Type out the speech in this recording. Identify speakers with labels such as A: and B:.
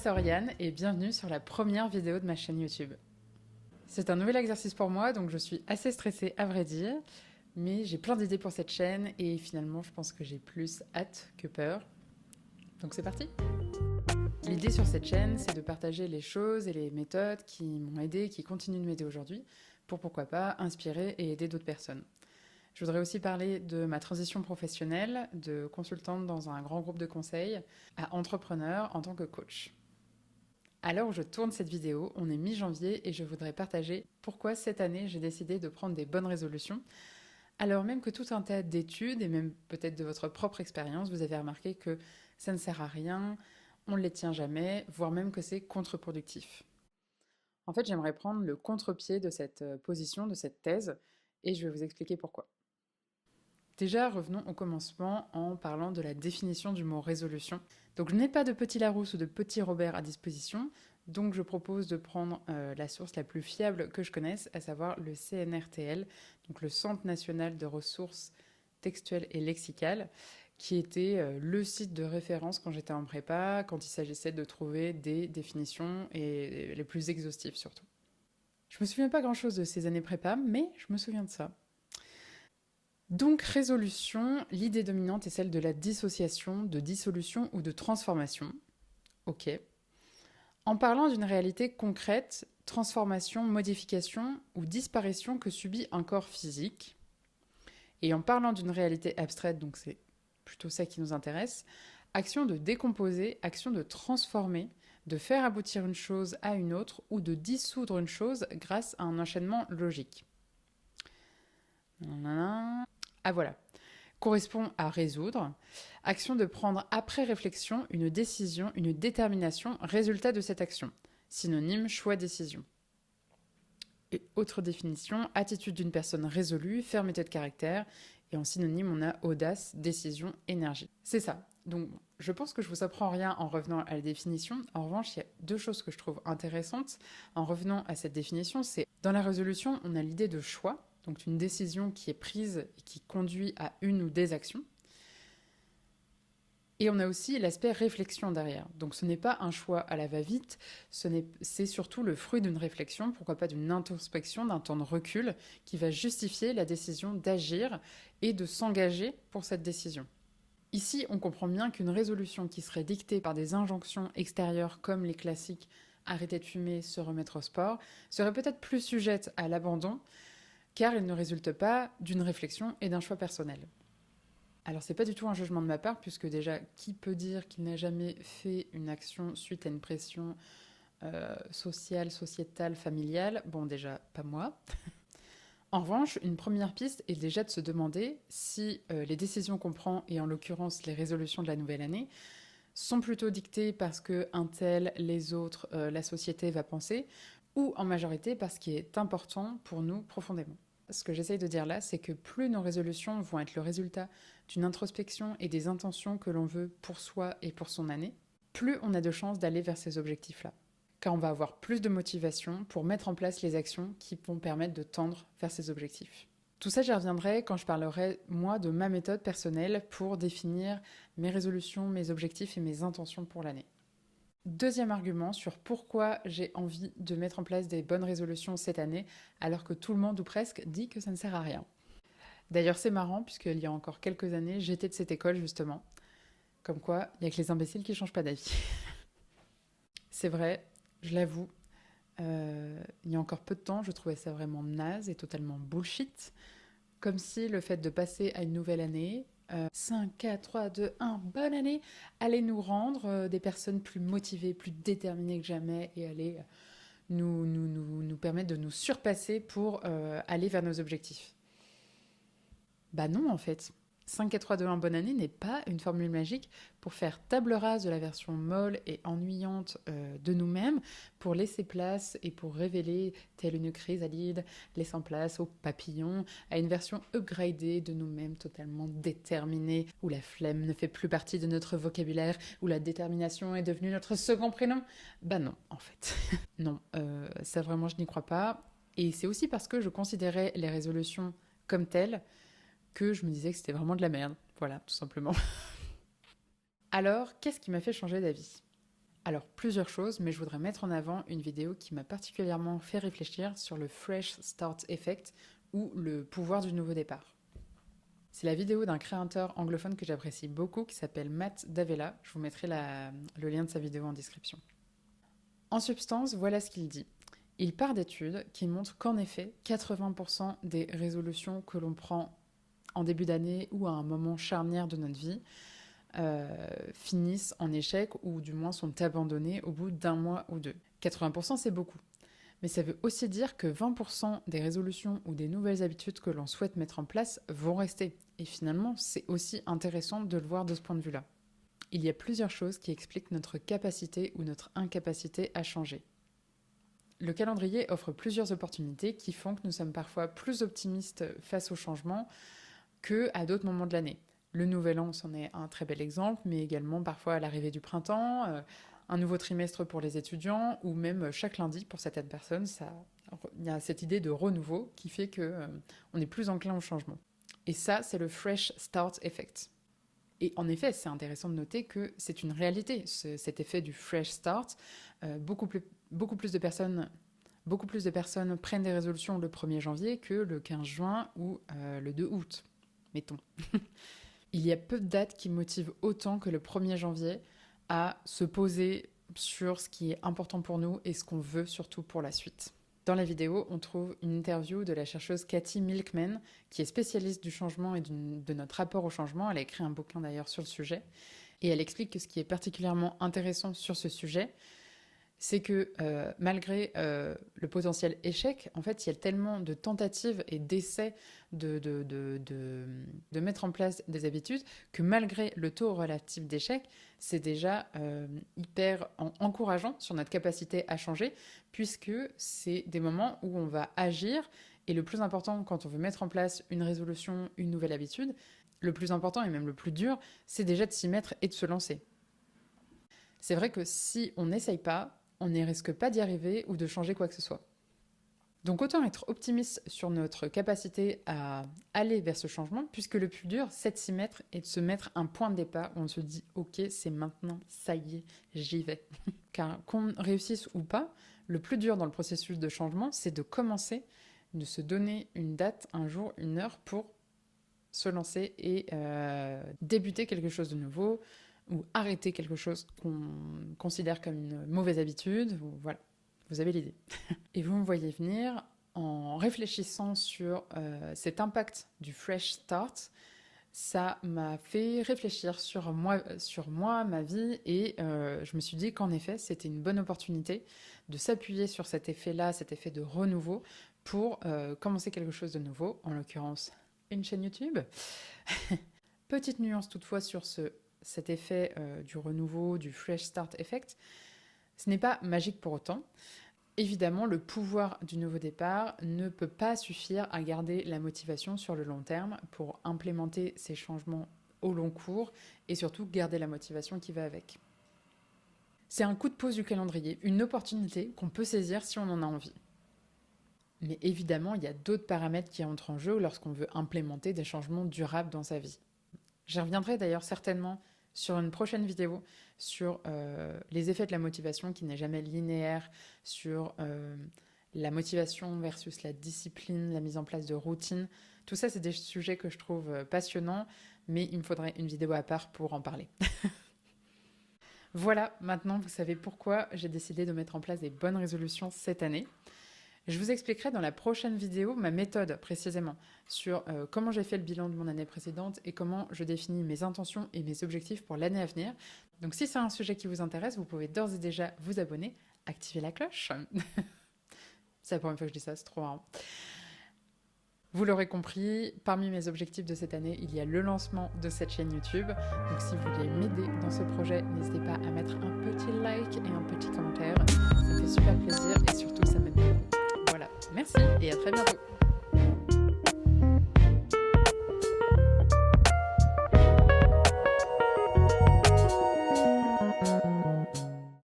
A: c'est Oriane et bienvenue sur la première vidéo de ma chaîne YouTube. C'est un nouvel exercice pour moi, donc je suis assez stressée à vrai dire, mais j'ai plein d'idées pour cette chaîne et finalement je pense que j'ai plus hâte que peur. Donc c'est parti! L'idée sur cette chaîne, c'est de partager les choses et les méthodes qui m'ont aidé, qui continuent de m'aider aujourd'hui, pour pourquoi pas inspirer et aider d'autres personnes. Je voudrais aussi parler de ma transition professionnelle, de consultante dans un grand groupe de conseil, à entrepreneur en tant que coach. À l'heure où je tourne cette vidéo, on est mi-janvier et je voudrais partager pourquoi cette année j'ai décidé de prendre des bonnes résolutions, alors même que tout un tas d'études et même peut-être de votre propre expérience, vous avez remarqué que ça ne sert à rien, on ne les tient jamais, voire même que c'est contre-productif. En fait, j'aimerais prendre le contre-pied de cette position, de cette thèse, et je vais vous expliquer pourquoi. Déjà, revenons au commencement en parlant de la définition du mot résolution. Donc je n'ai pas de petit Larousse ou de petit Robert à disposition, donc je propose de prendre la source la plus fiable que je connaisse, à savoir le CNRTL, donc le Centre national de ressources textuelles et lexicales, qui était le site de référence quand j'étais en prépa, quand il s'agissait de trouver des définitions et les plus exhaustives surtout. Je me souviens pas grand-chose de ces années prépa, mais je me souviens de ça. Donc résolution, l'idée dominante est celle de la dissociation, de dissolution ou de transformation. Ok. En parlant d'une réalité concrète, transformation, modification ou disparition que subit un corps physique. Et en parlant d'une réalité abstraite, donc c'est plutôt ça qui nous intéresse, action de décomposer, action de transformer, de faire aboutir une chose à une autre ou de dissoudre une chose grâce à un enchaînement logique. Ah voilà, correspond à résoudre, action de prendre après réflexion une décision, une détermination, résultat de cette action. Synonyme, choix, décision. Et autre définition, attitude d'une personne résolue, fermeté de caractère, et en synonyme on a audace, décision, énergie. C'est ça. Donc je pense que je vous apprends rien en revenant à la définition. En revanche, il y a deux choses que je trouve intéressantes en revenant à cette définition. C'est dans la résolution, on a l'idée de choix, donc une décision qui est prise et qui conduit à une ou des actions. Et on a aussi l'aspect réflexion derrière. Donc ce n'est pas un choix à la va-vite, c'est surtout le fruit d'une réflexion, pourquoi pas d'une introspection, d'un temps de recul, qui va justifier la décision d'agir et de s'engager pour cette décision. Ici, on comprend bien qu'une résolution qui serait dictée par des injonctions extérieures comme les classiques arrêter de fumer, se remettre au sport, serait peut-être plus sujette à l'abandon, car elle ne résulte pas d'une réflexion et d'un choix personnel. Alors c'est pas du tout un jugement de ma part, puisque déjà, qui peut dire qu'il n'a jamais fait une action suite à une pression sociale, sociétale, familiale? Bon, déjà, pas moi. En revanche, une première piste est déjà de se demander si les décisions qu'on prend, et en l'occurrence les résolutions de la nouvelle année, sont plutôt dictées parce que un tel, les autres, la société va penser, ou en majorité parce qu'il est important pour nous profondément. Ce que j'essaye de dire là, c'est que plus nos résolutions vont être le résultat d'une introspection et des intentions que l'on veut pour soi et pour son année, plus on a de chances d'aller vers ces objectifs-là. Car on va avoir plus de motivation pour mettre en place les actions qui vont permettre de tendre vers ces objectifs. Tout ça, j'y reviendrai quand je parlerai, moi, de ma méthode personnelle pour définir mes résolutions, mes objectifs et mes intentions pour l'année. Deuxième argument sur pourquoi j'ai envie de mettre en place des bonnes résolutions cette année, alors que tout le monde ou presque dit que ça ne sert à rien. D'ailleurs, c'est marrant, puisqu'il y a encore quelques années, j'étais de cette école, justement. Comme quoi, il n'y a que les imbéciles qui ne changent pas d'avis. C'est vrai, je l'avoue, il y a encore peu de temps, je trouvais ça vraiment naze et totalement bullshit. Comme si le fait de passer à une nouvelle année, 5, 4, 3, 2, 1, bonne année, allait nous rendre des personnes plus motivées, plus déterminées que jamais et allait nous permettre de nous surpasser pour aller vers nos objectifs. Bah non, en fait. 5, 4, 3, 2, 1, bonne année n'est pas une formule magique pour faire table rase de la version molle et ennuyante de nous-mêmes, pour laisser place et pour révéler, telle une chrysalide, laissant place au papillon, à une version upgradée de nous-mêmes totalement déterminée, où la flemme ne fait plus partie de notre vocabulaire, où la détermination est devenue notre second prénom. Bah non, en fait. Non, ça vraiment je n'y crois pas. Et c'est aussi parce que je considérais les résolutions comme telles, que je me disais que c'était vraiment de la merde. Voilà, tout simplement. Alors, qu'est-ce qui m'a fait changer d'avis? Alors, plusieurs choses, mais je voudrais mettre en avant une vidéo qui m'a particulièrement fait réfléchir sur le Fresh Start Effect ou le pouvoir du nouveau départ. C'est la vidéo d'un créateur anglophone que j'apprécie beaucoup qui s'appelle Matt D'Avella. Je vous mettrai le lien de sa vidéo en description. En substance, voilà ce qu'il dit. Il part d'études qui montrent qu'en effet, 80% des résolutions que l'on prend en début d'année ou à un moment charnière de notre vie finissent en échec ou du moins sont abandonnées au bout d'un mois ou deux. 80% c'est beaucoup. Mais ça veut aussi dire que 20% des résolutions ou des nouvelles habitudes que l'on souhaite mettre en place vont rester. Et finalement, c'est aussi intéressant de le voir de ce point de vue-là. Il y a plusieurs choses qui expliquent notre capacité ou notre incapacité à changer. Le calendrier offre plusieurs opportunités qui font que nous sommes parfois plus optimistes face au changement qu'à d'autres moments de l'année. Le nouvel an, c'en est un très bel exemple, mais également parfois à l'arrivée du printemps, un nouveau trimestre pour les étudiants, ou même chaque lundi pour certaines personnes. Il y a cette idée de renouveau qui fait qu'on est plus enclin au changement. Et ça, c'est le Fresh Start Effect. Et en effet, c'est intéressant de noter que c'est une réalité, cet effet du Fresh Start. Beaucoup plus de personnes prennent des résolutions le 1er janvier que le 15 juin ou le 2 août, mettons. Il y a peu de dates qui motivent autant que le 1er janvier à se poser sur ce qui est important pour nous et ce qu'on veut surtout pour la suite. Dans la vidéo, on trouve une interview de la chercheuse Cathy Milkman, qui est spécialiste du changement et de notre rapport au changement. Elle a écrit un bouquin d'ailleurs sur le sujet. Et elle explique que ce qui est particulièrement intéressant sur ce sujet, c'est que malgré le potentiel échec, en fait, il y a tellement de tentatives et d'essais de mettre en place des habitudes que malgré le taux relatif d'échec, c'est déjà hyper encourageant sur notre capacité à changer, puisque c'est des moments où on va agir. Et le plus important, quand on veut mettre en place une résolution, une nouvelle habitude, le plus important et même le plus dur, c'est déjà de s'y mettre et de se lancer. C'est vrai que si on n'essaye pas, on ne risque pas d'y arriver ou de changer quoi que ce soit. Donc autant être optimiste sur notre capacité à aller vers ce changement, puisque le plus dur, c'est de s'y mettre et de se mettre un point de départ où on se dit « Ok, c'est maintenant, ça y est, j'y vais ». Car qu'on réussisse ou pas, le plus dur dans le processus de changement, c'est de commencer, de se donner une date, un jour, une heure pour se lancer et débuter quelque chose de nouveau, ou arrêter quelque chose qu'on considère comme une mauvaise habitude. Voilà, vous avez l'idée. Et vous me voyez venir en réfléchissant sur cet impact du Fresh Start. Ça m'a fait réfléchir sur moi, ma vie, et je me suis dit qu'en effet, c'était une bonne opportunité de s'appuyer sur cet effet-là, cet effet de renouveau, pour commencer quelque chose de nouveau, en l'occurrence une chaîne YouTube. Petite nuance toutefois sur cet effet du renouveau, du Fresh Start Effect, ce n'est pas magique pour autant. Évidemment, le pouvoir du nouveau départ ne peut pas suffire à garder la motivation sur le long terme pour implémenter ces changements au long cours et surtout garder la motivation qui va avec. C'est un coup de pouce du calendrier, une opportunité qu'on peut saisir si on en a envie. Mais évidemment, il y a d'autres paramètres qui entrent en jeu lorsqu'on veut implémenter des changements durables dans sa vie. J'y reviendrai d'ailleurs certainement sur une prochaine vidéo sur les effets de la motivation qui n'est jamais linéaire, sur la motivation versus la discipline, la mise en place de routines. Tout ça, c'est des sujets que je trouve passionnants, mais il me faudrait une vidéo à part pour en parler. Voilà, maintenant vous savez pourquoi j'ai décidé de mettre en place des bonnes résolutions cette année. Je vous expliquerai dans la prochaine vidéo ma méthode précisément sur comment j'ai fait le bilan de mon année précédente et comment je définis mes intentions et mes objectifs pour l'année à venir. Donc si c'est un sujet qui vous intéresse, vous pouvez d'ores et déjà vous abonner, activer la cloche. C'est la première fois que je dis ça, c'est trop marrant. Vous l'aurez compris, parmi mes objectifs de cette année, il y a le lancement de cette chaîne YouTube. Donc si vous voulez m'aider dans ce projet, n'hésitez pas à mettre un petit like et un petit commentaire. Ça me fait super plaisir et surtout ça m'aide beaucoup. Voilà, merci et à très bientôt.